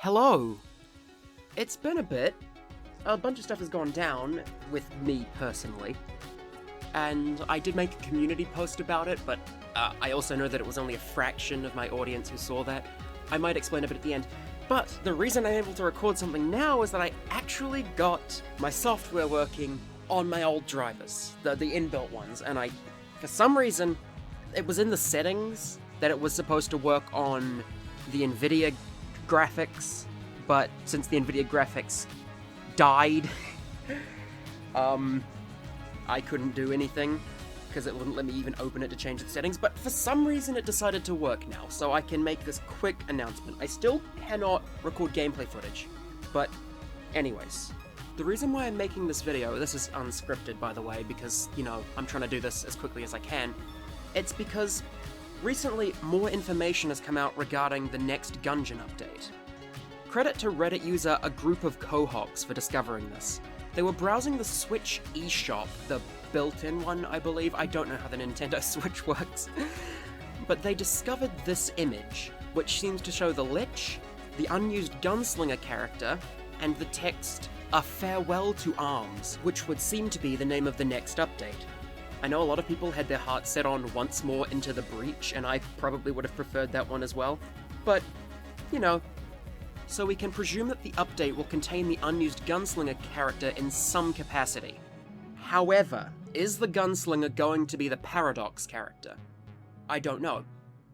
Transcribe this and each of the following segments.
Hello! It's been a bit. A bunch of stuff has gone down, with me personally. And I did make a community post about it, but I also know that it was only a fraction of my audience who saw that. I might explain a bit at the end. But the reason I'm able to record something now is that I actually got my software working on my old drivers, the inbuilt ones, and for some reason, it was in the settings that it was supposed to work on the NVIDIA graphics, but since the NVIDIA graphics died, I couldn't do anything, because it wouldn't let me even open it to change the settings, but for some reason it decided to work now, so I can make this quick announcement. I still cannot record gameplay footage, but anyways. The reason why I'm making this video, this is unscripted by the way, because, you know, I'm trying to do this as quickly as I can, it's because recently more information has come out regarding the next Gungeon update. Credit to Reddit user A Group of Cohogs for discovering this. They were browsing the Switch eShop, the built-in one, I believe. I don't know how the Nintendo Switch works. But they discovered this image, which seems to show the Lich, the unused Gunslinger character, and the text, "A Farewell to Arms," which would seem to be the name of the next update. I know a lot of people had their hearts set on Once More Into the Breach, and I probably would have preferred that one as well. But, you know. So we can presume that the update will contain the unused Gunslinger character in some capacity. However, is the Gunslinger going to be the Paradox character? I don't know.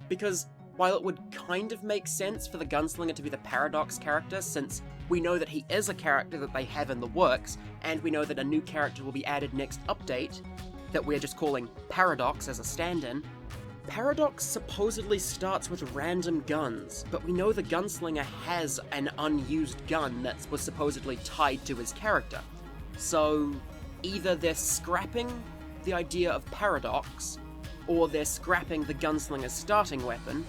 Because while it would kind of make sense for the Gunslinger to be the Paradox character, since we know that he is a character that they have in the works, and we know that a new character will be added next update, that we're just calling Paradox as a stand-in, Paradox supposedly starts with random guns, but we know the Gunslinger has an unused gun that was supposedly tied to his character. So either they're scrapping the idea of Paradox, or they're scrapping the Gunslinger's starting weapon,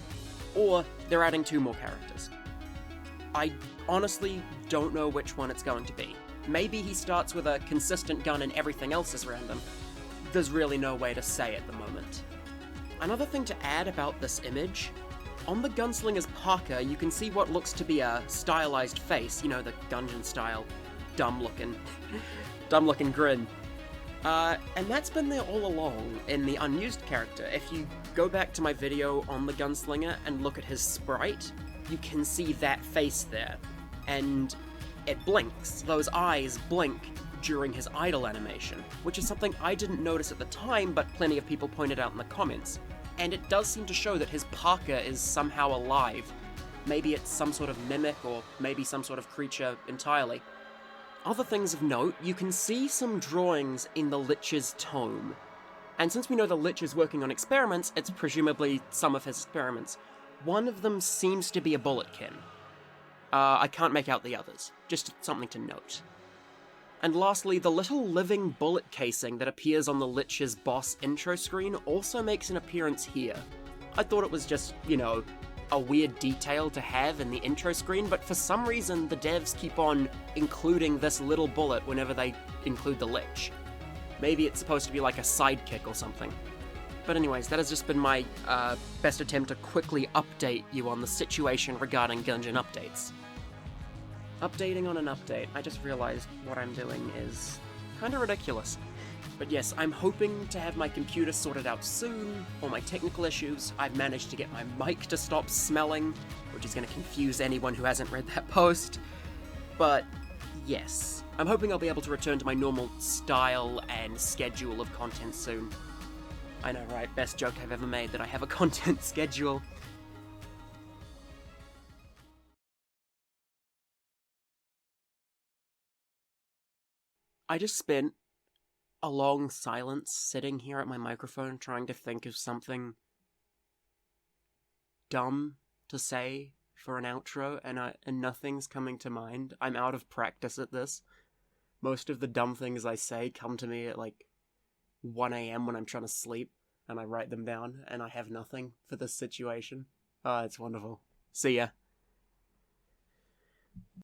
or they're adding two more characters. I honestly don't know which one it's going to be. Maybe he starts with a consistent gun and everything else is random. There's really no way to say at the moment. Another thing to add about this image, on the Gunslinger's parka you can see what looks to be a stylized face, you know, the Gungeon style, dumb looking grin. And that's been there all along in the unused character. If you go back to my video on the Gunslinger and look at his sprite, you can see that face there. And it blinks, those eyes blink during his idle animation, which is something I didn't notice at the time, but plenty of people pointed out in the comments. And it does seem to show that his parka is somehow alive. Maybe it's some sort of mimic, or maybe some sort of creature entirely. Other things of note, you can see some drawings in the Lich's tome. And since we know the Lich is working on experiments, it's presumably some of his experiments. One of them seems to be a bulletkin. I can't make out the others, just something to note. And lastly, the little living bullet casing that appears on the Lich's boss intro screen also makes an appearance here. I thought it was just, you know, a weird detail to have in the intro screen, but for some reason the devs keep on including this little bullet whenever they include the Lich. Maybe it's supposed to be like a sidekick or something. But anyways, that has just been my best attempt to quickly update you on the situation regarding Gungeon updates. Updating on an update. I just realized what I'm doing is kind of ridiculous. But yes, I'm hoping to have my computer sorted out soon, all my technical issues. I've managed to get my mic to stop smelling, which is going to confuse anyone who hasn't read that post. But yes, I'm hoping I'll be able to return to my normal style and schedule of content soon. I know, right? Best joke I've ever made, that I have a content schedule. I just spent a long silence sitting here at my microphone trying to think of something dumb to say for an outro, and nothing's coming to mind. I'm out of practice at this. Most of the dumb things I say come to me at like 1 a.m. when I'm trying to sleep, and I write them down, and I have nothing for this situation. Oh, it's wonderful. See ya.